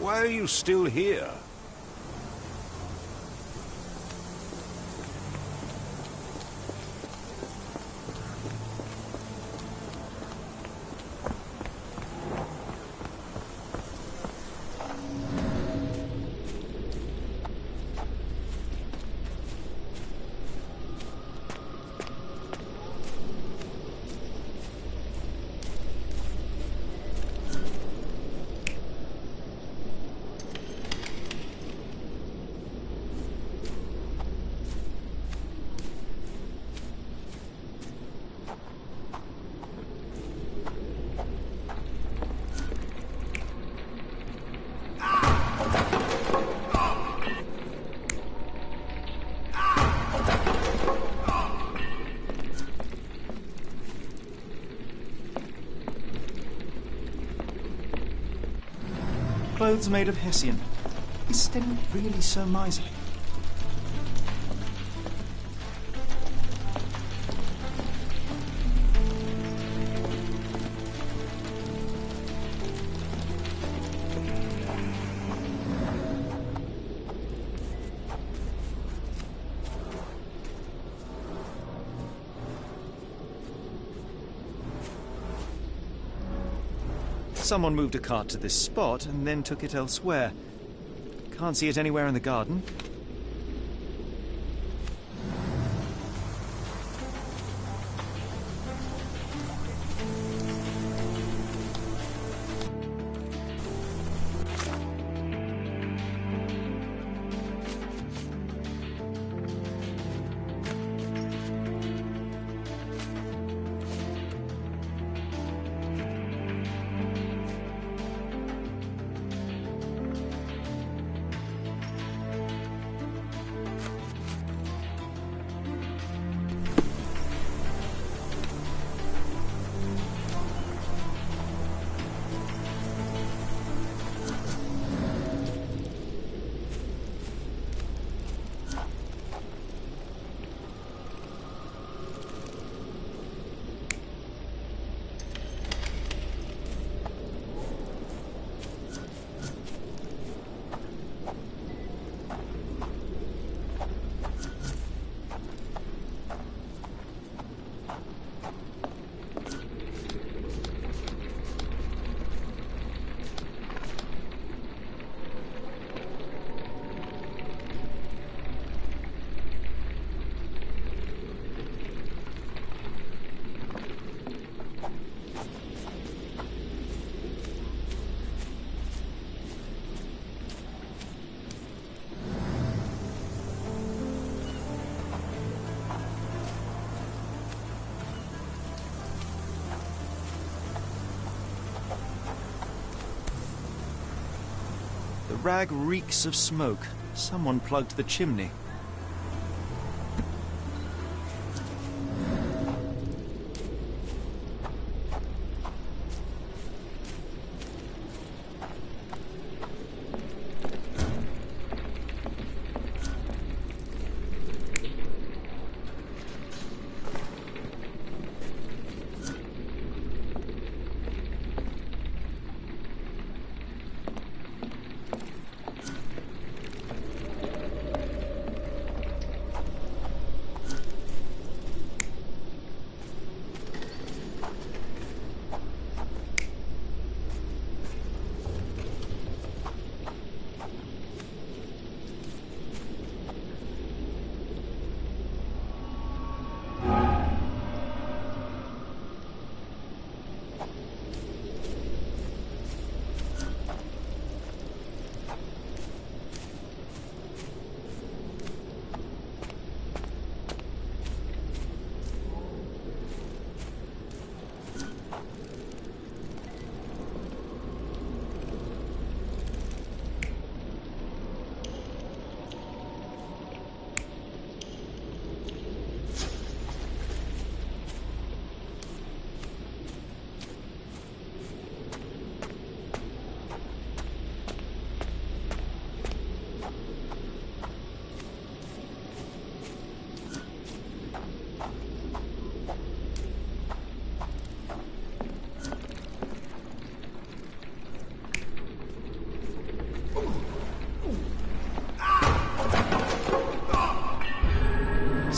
Why are you still here? Clothes made of Hessian. Is Sten really so miserly? Someone moved a cart to this spot and then took it elsewhere. Can't see it anywhere in the garden. The rag reeks of smoke. Someone plugged the chimney.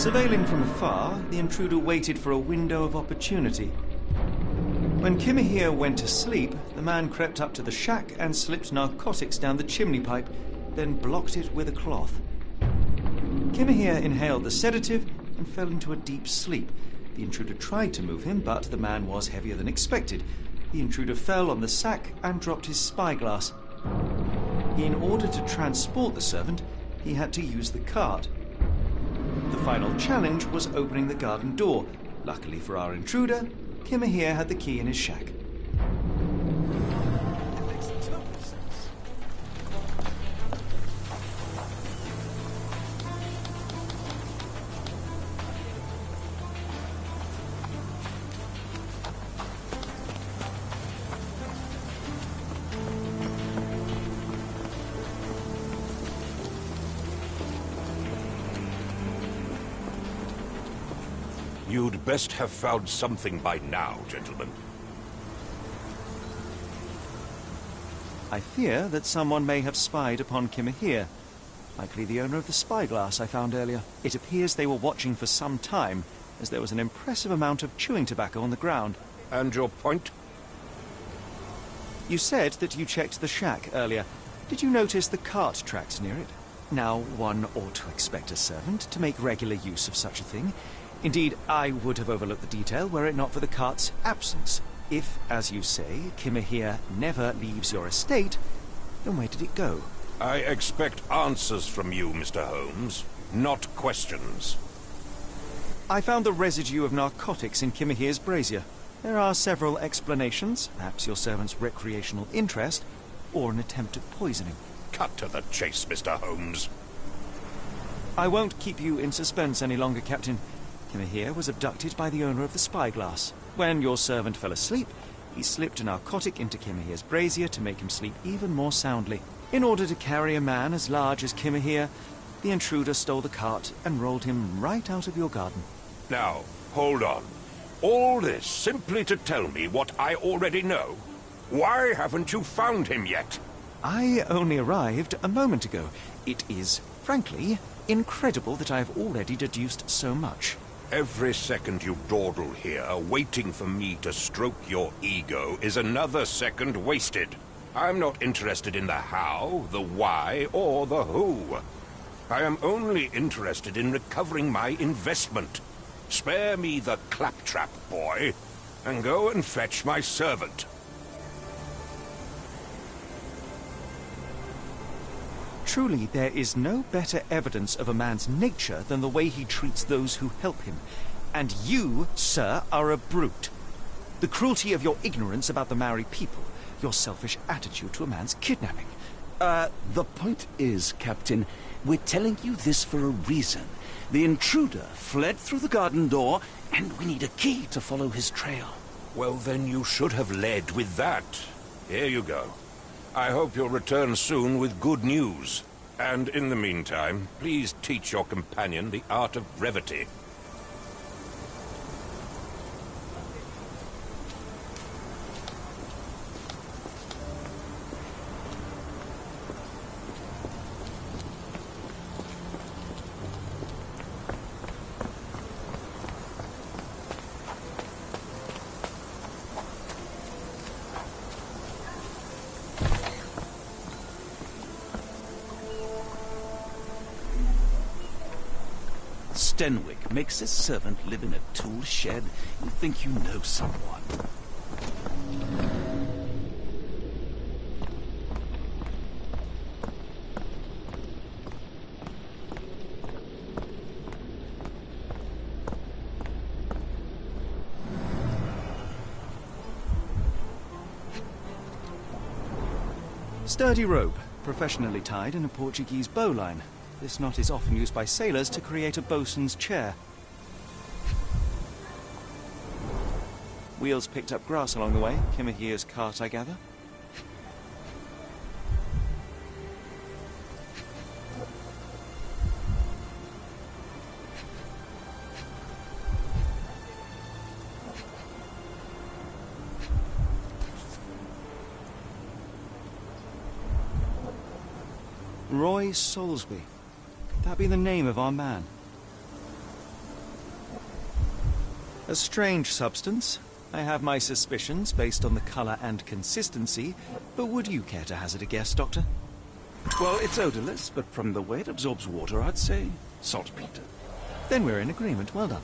Surveilling from afar, the intruder waited for a window of opportunity. When Kimahir went to sleep, the man crept up to the shack and slipped narcotics down the chimney pipe, then blocked it with a cloth. Kimahir inhaled the sedative and fell into a deep sleep. The intruder tried to move him, but the man was heavier than expected. The intruder fell on the sack and dropped his spyglass. In order to transport the servant, he had to use the cart. The final challenge was opening the garden door. Luckily for our intruder, Kimahir had the key in his shack. You'd best have found something by now, gentlemen. I fear that someone may have spied upon Kimahir. Likely the owner of the spyglass I found earlier. It appears they were watching for some time, as there was an impressive amount of chewing tobacco on the ground. And your point? You said that you checked the shack earlier. Did you notice the cart tracks near it? Now, one ought to expect a servant to make regular use of such a thing. Indeed, I would have overlooked the detail were it not for the cart's absence. If, as you say, Kimahir never leaves your estate, then where did it go? I expect answers from you, Mr. Holmes, not questions. I found the residue of narcotics in Kimahir's brazier. There are several explanations, perhaps your servant's recreational interest, or an attempt at poisoning. Cut to the chase, Mr. Holmes. I won't keep you in suspense any longer, Captain. Kimahir was abducted by the owner of the spyglass. When your servant fell asleep, he slipped a narcotic into Kimahir's brazier to make him sleep even more soundly. In order to carry a man as large as Kimahir, the intruder stole the cart and rolled him right out of your garden. Now, hold on. All this simply to tell me what I already know? Why haven't you found him yet? I only arrived a moment ago. It is, frankly, incredible that I have already deduced so much. Every second you dawdle here, waiting for me to stroke your ego, is another second wasted. I'm not interested in the how, the why, or the who. I am only interested in recovering my investment. Spare me the claptrap, boy, and go and fetch my servant. Truly, there is no better evidence of a man's nature than the way he treats those who help him. And you, sir, are a brute. The cruelty of your ignorance about the Maori people, your selfish attitude to a man's kidnapping. The point is, Captain, we're telling you this for a reason. The intruder fled through the garden door, and we need a key to follow his trail. Well, then you should have led with that. Here you go. I hope you'll return soon with good news. And in the meantime, please teach your companion the art of brevity. Stenwick makes his servant live in a tool shed. You think you know someone. Sturdy rope, professionally tied in a Portuguese bowline. This knot is often used by sailors to create a bosun's chair. Wheels picked up grass along the way. Kimahir's cart, I gather. Roy Soulsby. Could that be the name of our man? A strange substance. I have my suspicions based on the color and consistency, but would you care to hazard a guess, Doctor? Well, it's odorless, but from the way it absorbs water, I'd say saltpeter. Then we're in agreement. Well done.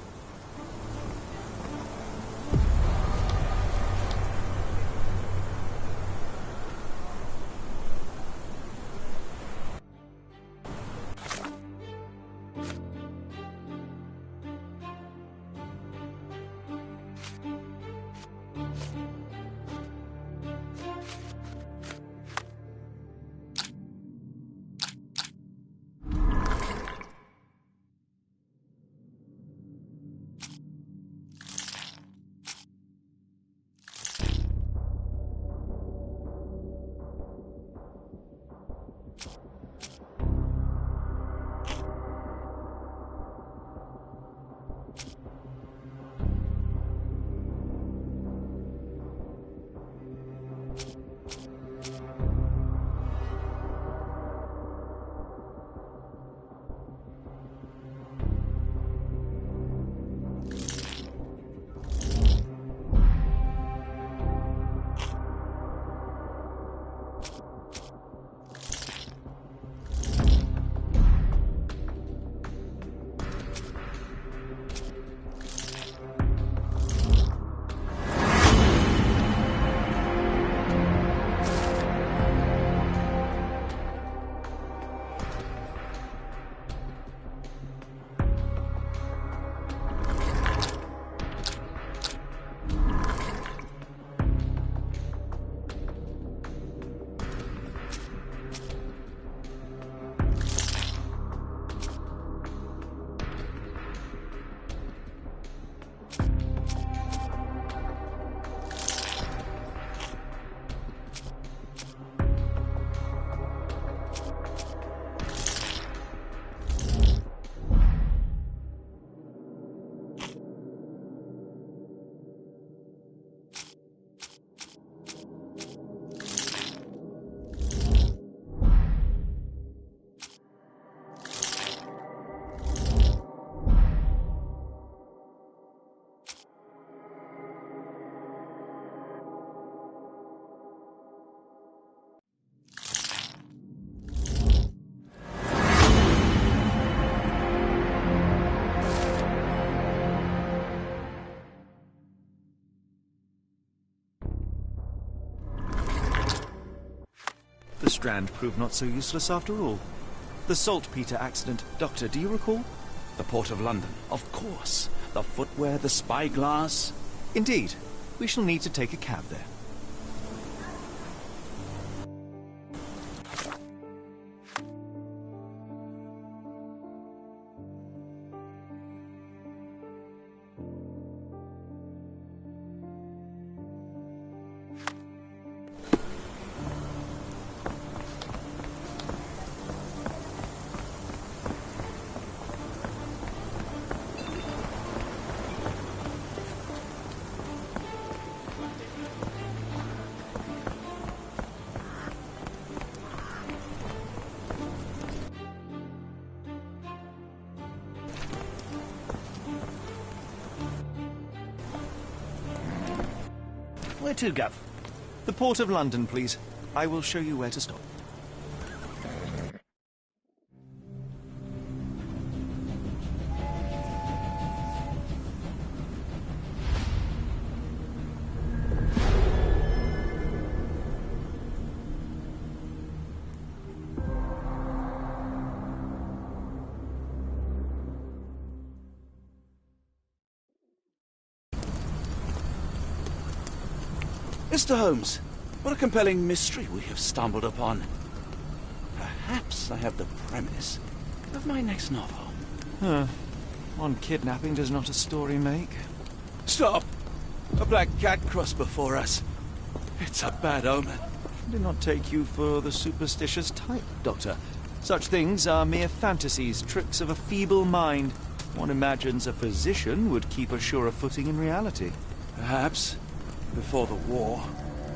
The strand proved not so useless after all. The saltpeter accident. Doctor, do you recall? The Port of London, of course. The footwear, the spyglass. Indeed. We shall need to take a cab there. Where to, Gov? The Port of London, please. I will show you where to stop. Mr. Holmes, what a compelling mystery we have stumbled upon. Perhaps I have the premise of my next novel. One kidnapping does not a story make. Stop! A black cat crossed before us. It's a bad omen. I do not take you for the superstitious type, Doctor. Such things are mere fantasies, tricks of a feeble mind. One imagines a physician would keep a surer footing in reality. Perhaps. Before the war,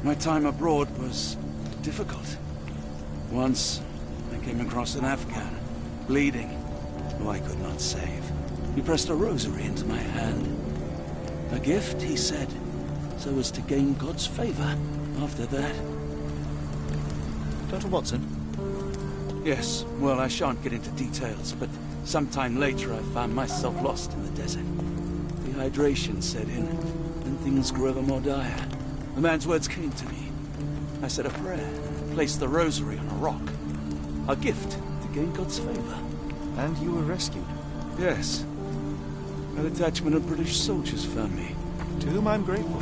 my time abroad was difficult. Once, I came across an Afghan, bleeding, who I could not save. He pressed a rosary into my hand. A gift, he said, so as to gain God's favor after that. Dr. Watson? Yes, well, I shan't get into details, but sometime later I found myself lost in the desert. Dehydration set in, and things grew ever more dire. The man's words came to me. I said a prayer and placed the rosary on a rock. A gift to gain God's favor. And you were rescued. Yes. A detachment of British soldiers found me. To whom I'm grateful.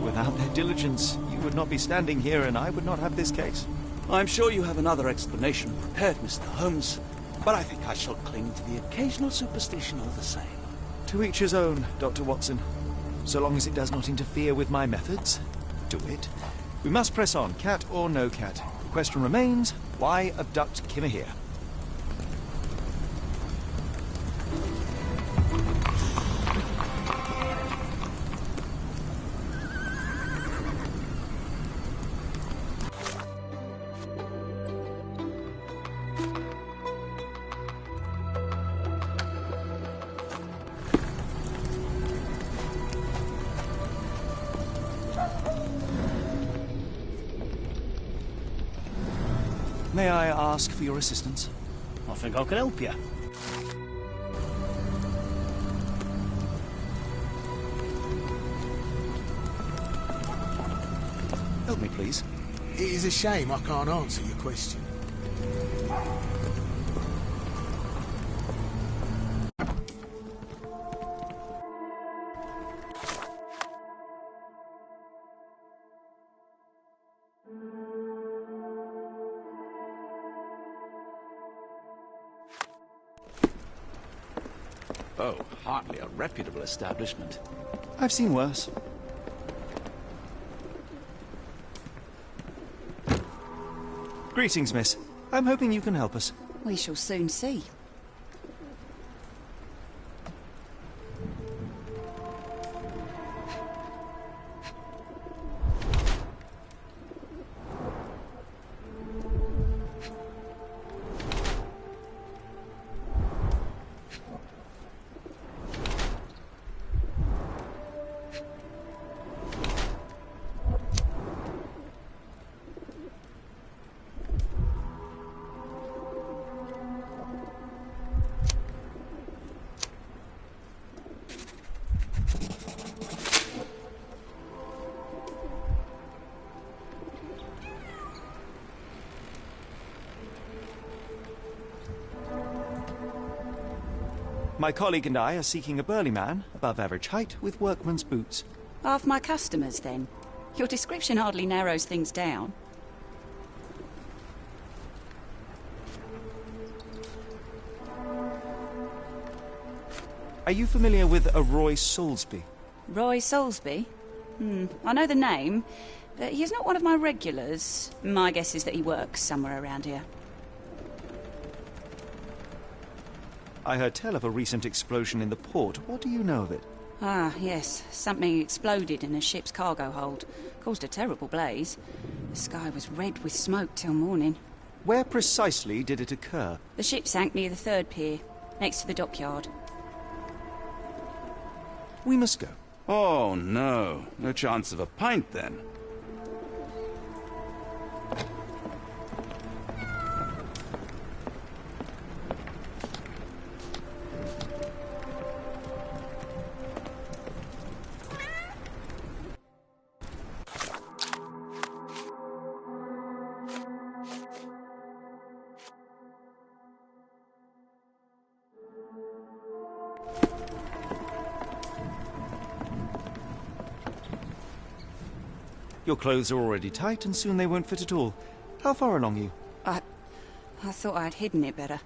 Without their diligence, you would not be standing here and I would not have this case. I'm sure you have another explanation prepared, Mr. Holmes, but I think I shall cling to the occasional superstition all the same. To each his own, Dr. Watson. So long as it does not interfere with my methods, do it. We must press on, cat or no cat. The question remains, why abduct Kimmer here? May I ask for your assistance? I think I can help you. Help me, please. It is a shame I can't answer your question. Oh, hardly a reputable establishment. I've seen worse. Greetings, miss. I'm hoping you can help us. We shall soon see. My colleague and I are seeking a burly man, above average height, with workman's boots. Half my customers, then. Your description hardly narrows things down. Are you familiar with a Roy Soulsby? Roy Soulsby? I know the name, but he's not one of my regulars. My guess is that he works somewhere around here. I heard tell of a recent explosion in the port. What do you know of it? Ah, yes. Something exploded in a ship's cargo hold. Caused a terrible blaze. The sky was red with smoke till morning. Where precisely did it occur? The ship sank near the third pier, next to the dockyard. We must go. Oh, no. No chance of a pint, then. Your clothes are already tight, and soon they won't fit at all. How far along are you? I thought I'd hidden it better.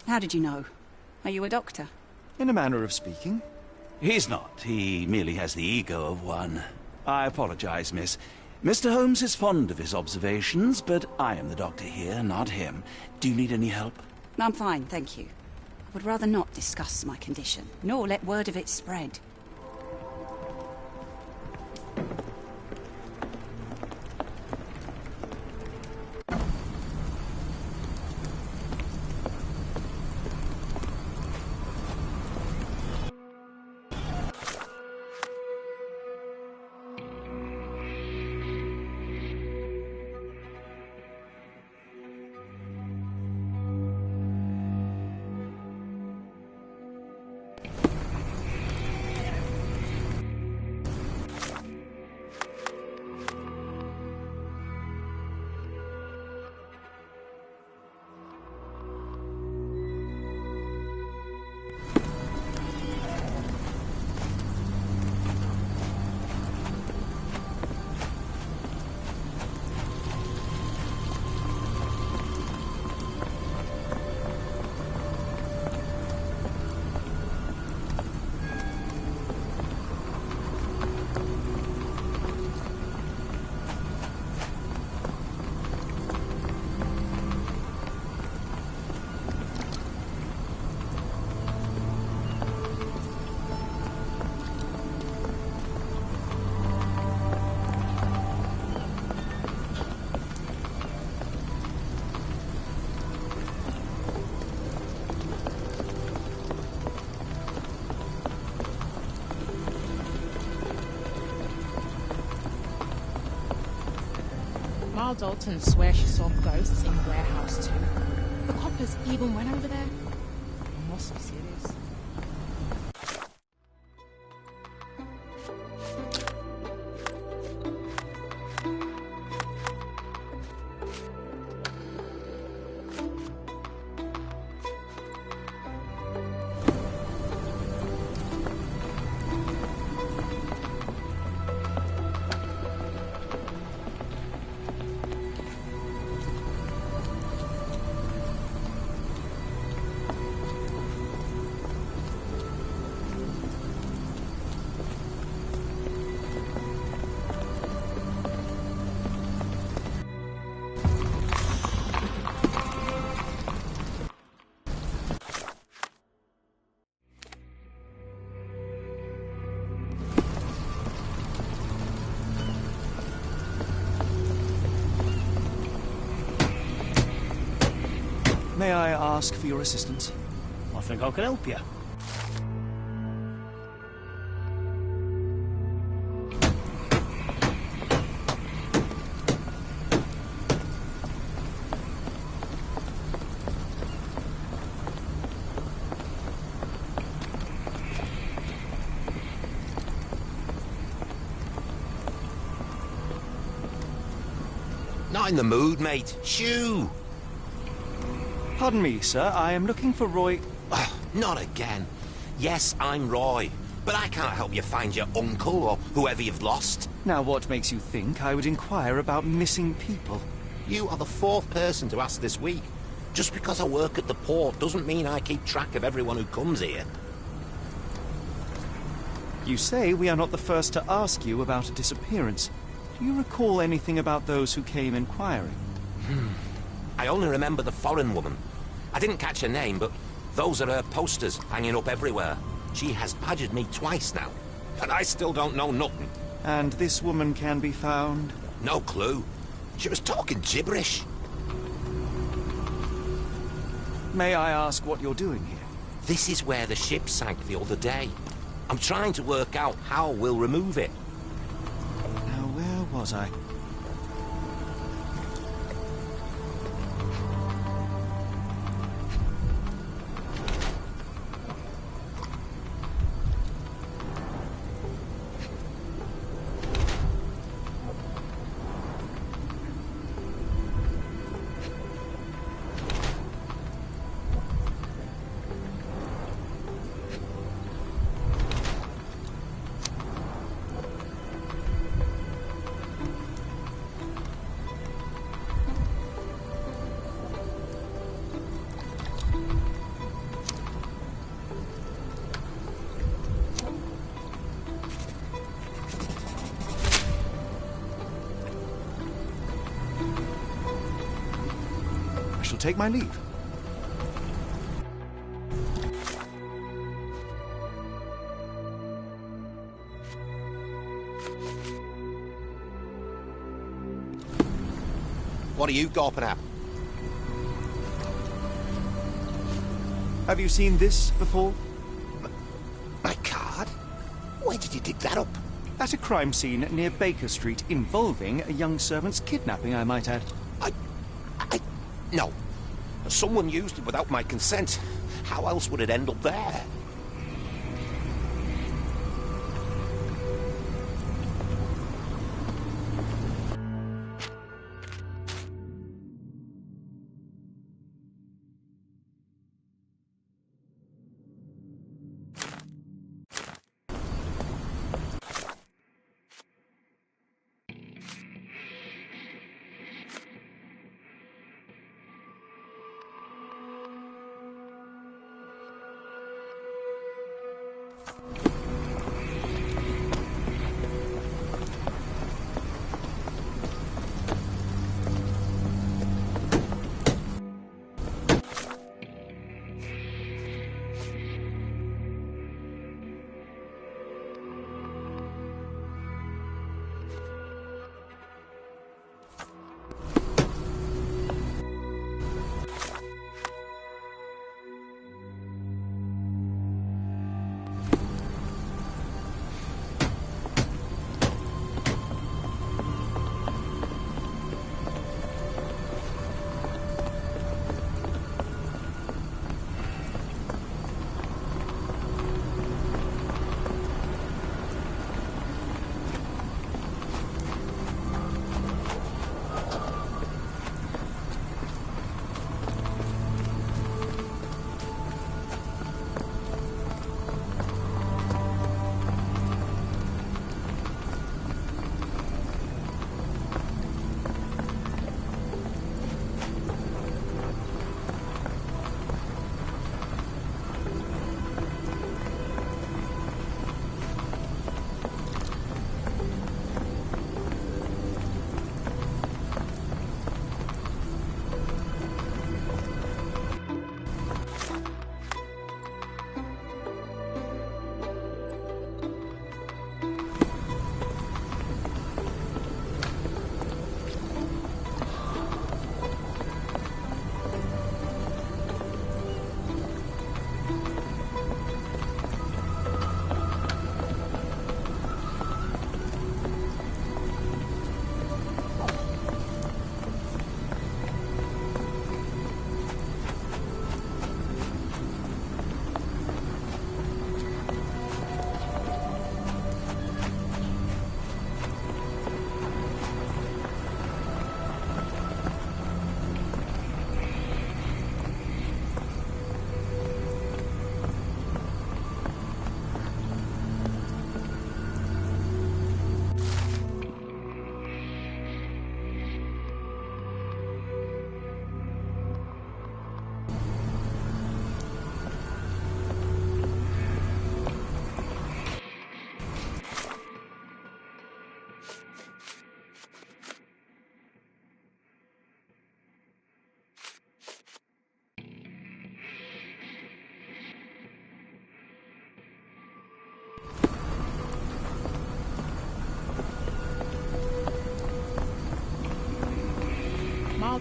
How did you know? Are you a doctor? In a manner of speaking. He's not. He merely has the ego of one. I apologize, miss. Mr. Holmes is fond of his observations, but I am the doctor here, not him. Do you need any help? I'm fine, thank you. I would rather not discuss my condition, nor let word of it spread. Carl Dalton swears she saw ghosts in Warehouse too. The coppers even went over there. Must be serious. May I ask for your assistance? I think I can help you. Not in the mood, mate. Shoo! Pardon me, sir. I am looking for Roy... Oh, not again. Yes, I'm Roy, but I can't help you find your uncle or whoever you've lost. Now, what makes you think I would inquire about missing people? You are the fourth person to ask this week. Just because I work at the port doesn't mean I keep track of everyone who comes here. You say we are not the first to ask you about a disappearance. Do you recall anything about those who came inquiring? I only remember the foreign woman. I didn't catch her name, but those are her posters hanging up everywhere. She has badgered me twice now, and I still don't know nothing. And this woman can be found? No clue. She was talking gibberish. May I ask what you're doing here? This is where the ship sank the other day. I'm trying to work out how we'll remove it. Now, where was I? I shall take my leave. What are you gawping at? Have you seen this before? My card? Where did you dig that up? At a crime scene near Baker Street involving a young servant's kidnapping, I might add. No. Someone used it without my consent. How else would it end up there?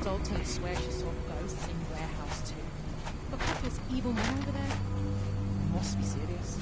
Lord Dalton swears she saw ghosts in warehouse too. The coppers even went over there. Must be serious.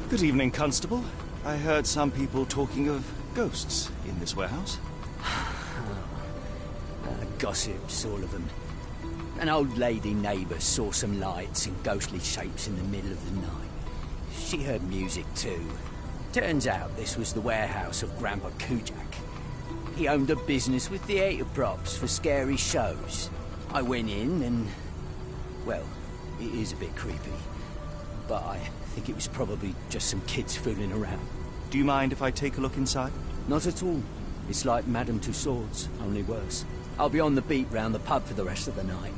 Good evening, Constable. I heard some people talking of ghosts in this warehouse. Gossips, all of them. An old lady neighbour saw some lights and ghostly shapes in the middle of the night. She heard music too. Turns out this was the warehouse of Grandpa Kujak. He owned a business with theatre props for scary shows. I went in and... well, it is a bit creepy. But I think it was probably just some kids fooling around. Do you mind if I take a look inside? Not at all. It's like Madame Tussauds, only worse. I'll be on the beat round the pub for the rest of the night.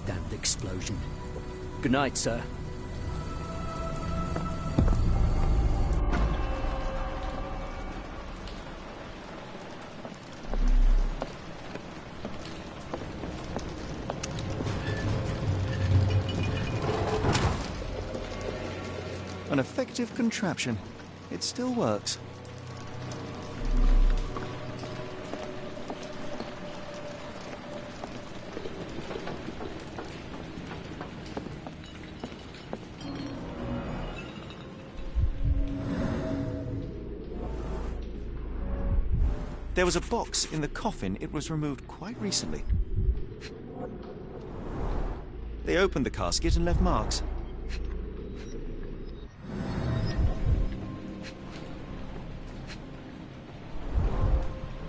Damned explosion. Good night, sir. An effective contraption. It still works. There was a box in the coffin. It was removed quite recently. They opened the casket and left marks.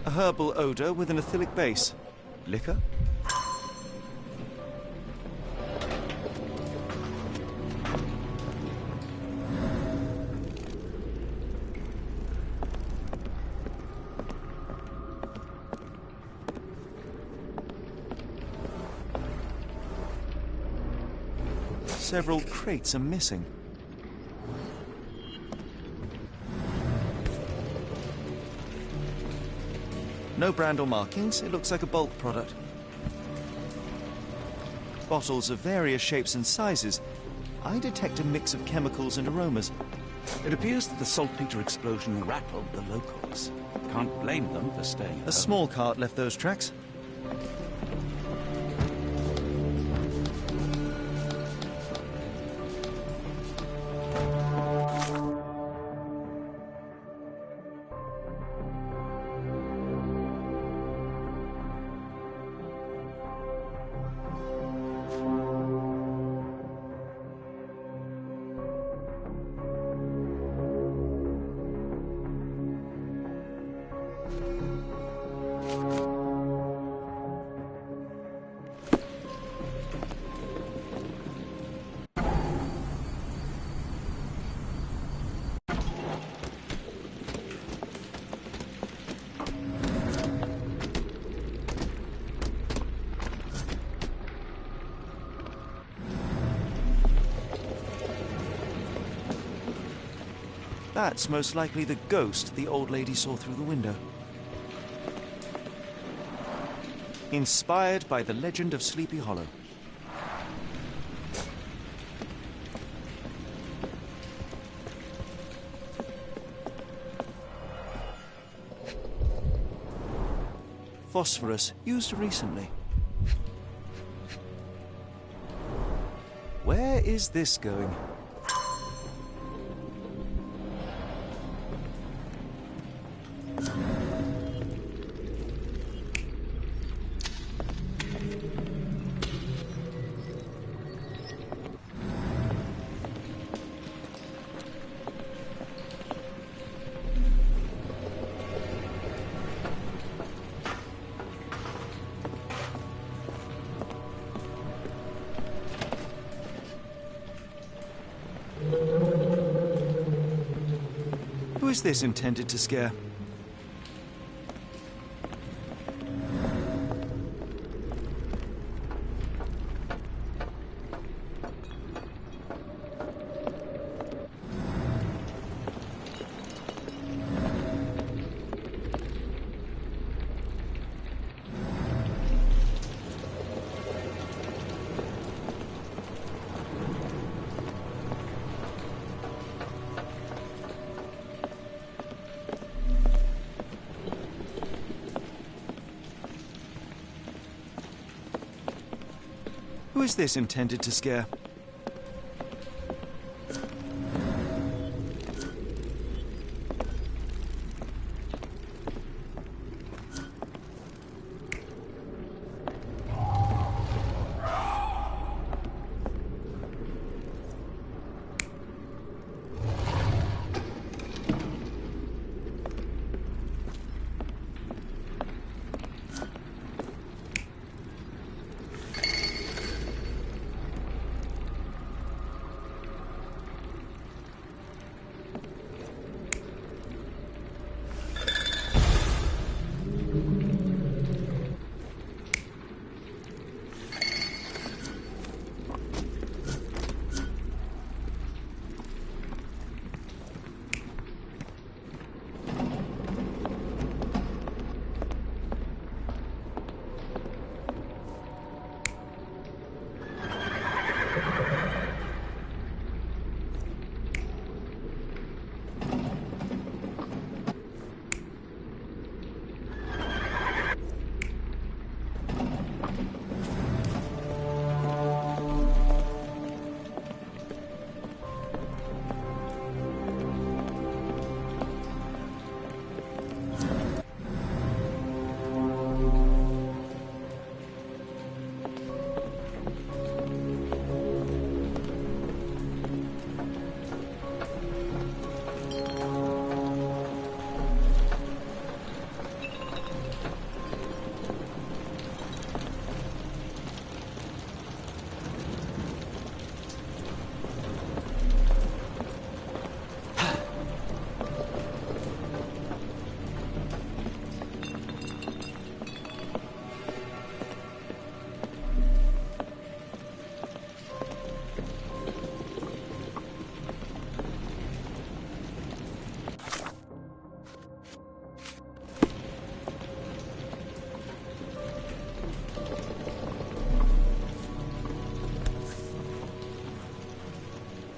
A herbal odour with an acylic base. Liquor? Several crates are missing. No brand or markings. It looks like a bulk product. Bottles of various shapes and sizes. I detect a mix of chemicals and aromas. It appears that the saltpeter explosion rattled the locals. Can't blame them for staying home. A small cart left those tracks. That's most likely the ghost the old lady saw through the window. Inspired by the legend of Sleepy Hollow. Phosphorus used recently. where is this going? Who is this intended to scare? Who is this intended to scare?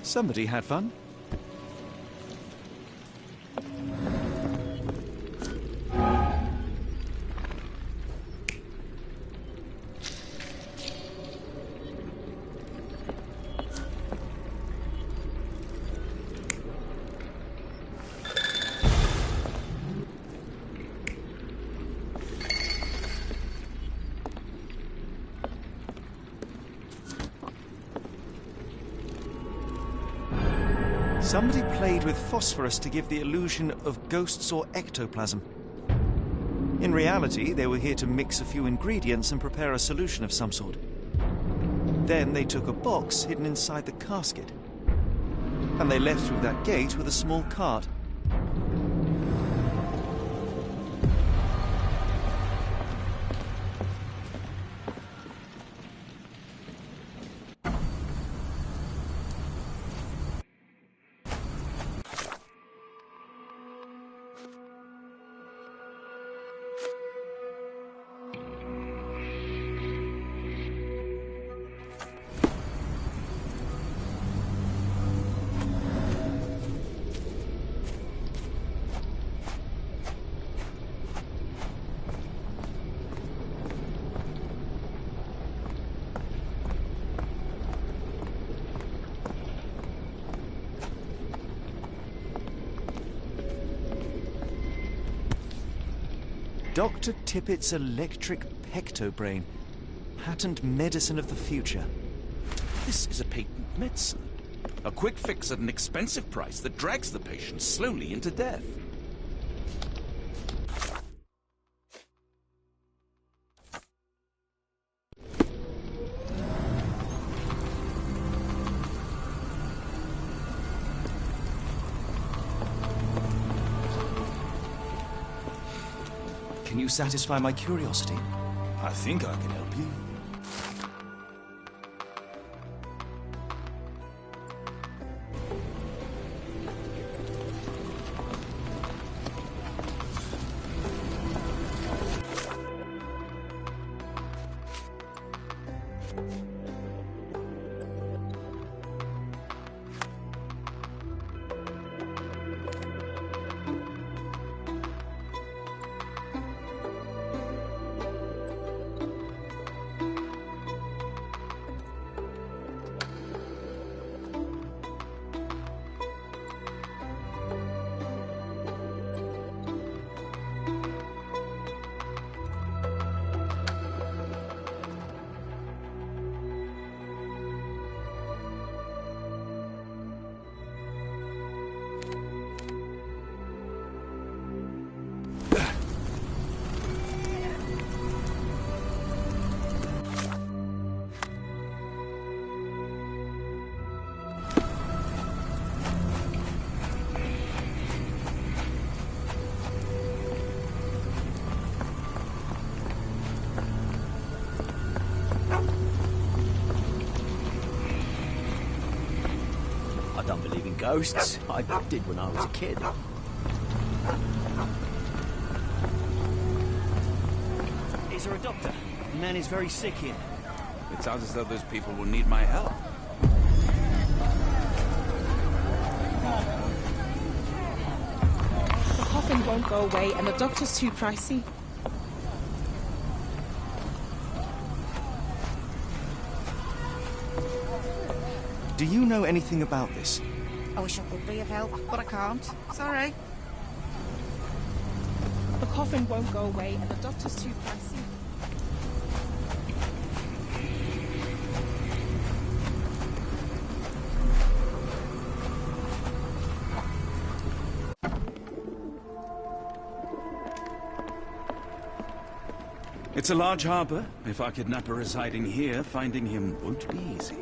Somebody had fun. Somebody played with phosphorus to give the illusion of ghosts or ectoplasm. In reality, they were here to mix a few ingredients and prepare a solution of some sort. Then they took a box hidden inside the casket, and they left through that gate with a small cart. Dr. Tippett's electric pectobrain. Patent medicine of the future. This is a patent medicine. A quick fix at an expensive price that drags the patient slowly into death. Can you satisfy my curiosity? I think I can help you. I don't believe in ghosts. I did when I was a kid. Is there a doctor? The man is very sick here. It sounds as though those people will need my help. The coffin won't go away and the doctor's too pricey. Do you know anything about this? I wish I could be of help, but I can't. Sorry. The coffin won't go away and the doctor's too pricey. It's a large harbor. If our kidnapper is hiding here, finding him won't be easy.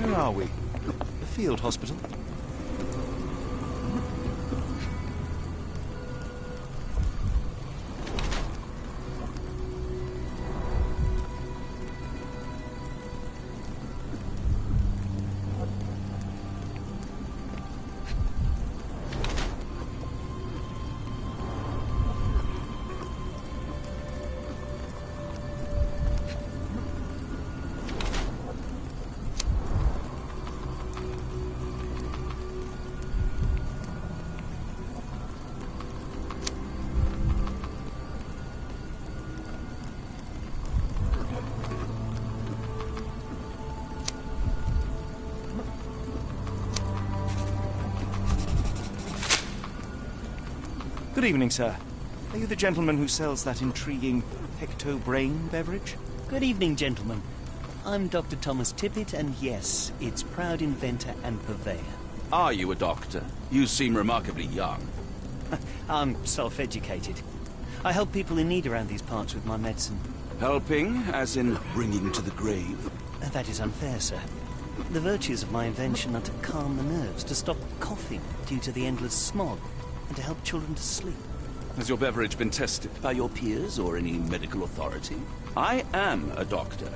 Where are we? The field hospital? Good evening, sir. Are you the gentleman who sells that intriguing pecto-brain beverage? Good evening, gentlemen. I'm Dr. Thomas Tippett, and yes, its proud inventor and purveyor. Are you a doctor? You seem remarkably young. I'm self-educated. I help people in need around these parts with my medicine. Helping, as in bringing to the grave? That is unfair, sir. The virtues of my invention are to calm the nerves, to stop coughing due to the endless smog, and to help children to sleep. Has your beverage been tested by your peers or any medical authority? I am a doctor,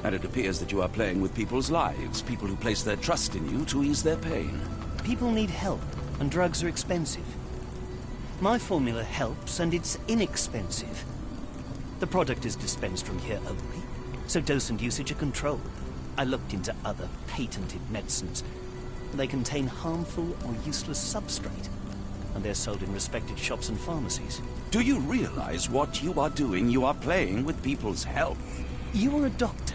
and it appears that you are playing with people's lives, people who place their trust in you to ease their pain. People need help, and drugs are expensive. My formula helps, and it's inexpensive. The product is dispensed from here only, so dose and usage are controlled. I looked into other patented medicines. They contain harmful or useless substrate, and they're sold in respected shops and pharmacies. Do you realize what you are doing? You are playing with people's health. You're a doctor.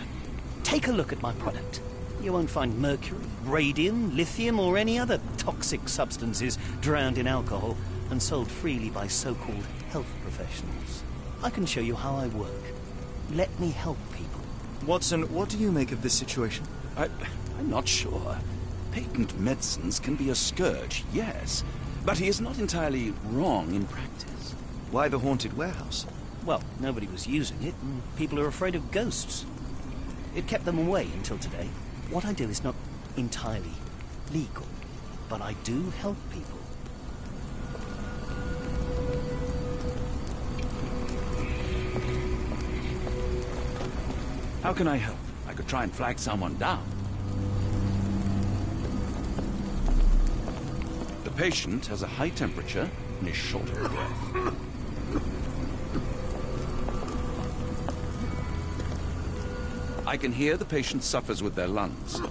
Take a look at my product. You won't find mercury, radium, lithium, or any other toxic substances drowned in alcohol and sold freely by so-called health professionals. I can show you how I work. Let me help people. Watson, what do you make of this situation? I'm not sure. Patent medicines can be a scourge, yes, but he is not entirely wrong in practice. Why the haunted warehouse? Well, nobody was using it, and people are afraid of ghosts. It kept them away until today. What I do is not entirely legal, but I do help people. How can I help? I could try and flag someone down. The patient has a high temperature and is short of breath. I can hear the patient suffers with their lungs.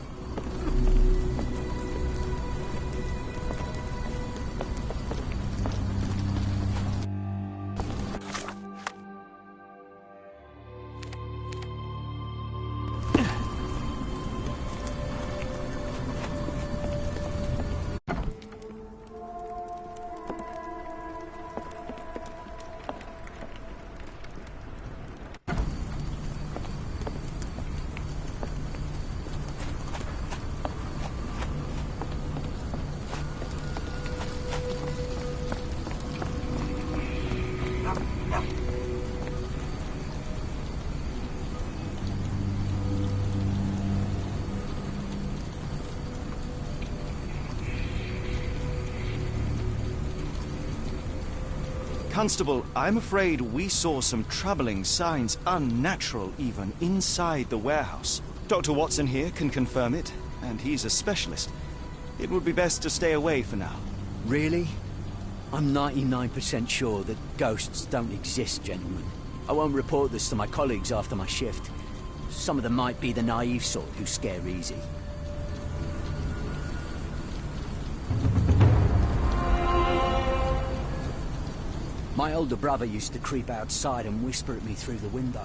Constable, I'm afraid we saw some troubling signs, unnatural even, inside the warehouse. Dr. Watson here can confirm it, and he's a specialist. It would be best to stay away for now. Really? I'm 99% sure that ghosts don't exist, gentlemen. I won't report this to my colleagues after my shift. Some of them might be the naive sort who scare easy. My older brother used to creep outside and whisper at me through the window.